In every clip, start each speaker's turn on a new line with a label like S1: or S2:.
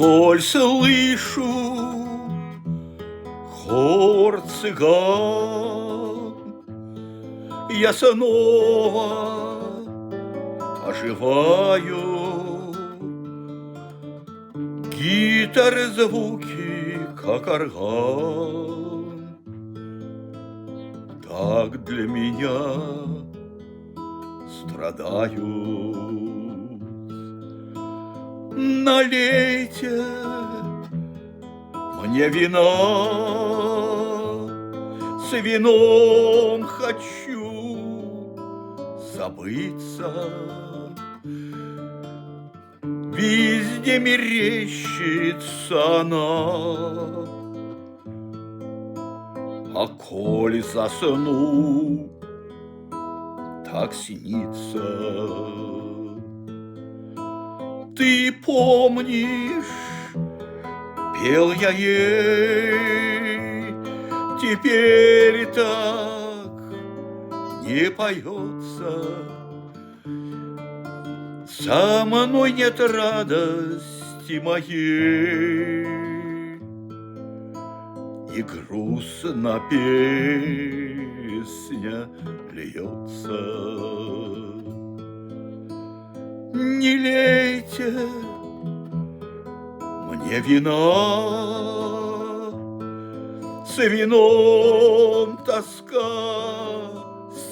S1: Коль слышу хор цыган, я снова оживаю. Гитары звуки, как орган, так для меня страдают. Налейте мне вина, с вином хочу забыться. Везде мерещится она, а коли засну, так снится. Ты помнишь, пел я ей, теперь так не поется. Со мной нет радости моей, и грустно песня льется. Не лейте мне вина, с вином тоска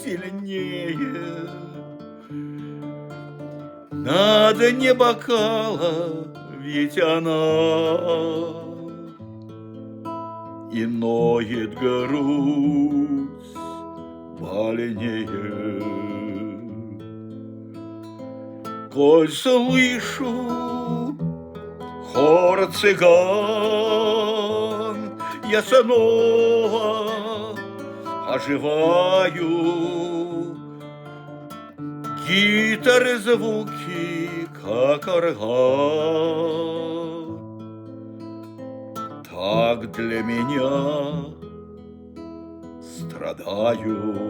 S1: сильнее. На дне бокала ведь она и ноет грудь больнее. Коль слышу хор цыган, я снова оживаю. Гитары звуки, как орган, так для меня страдают.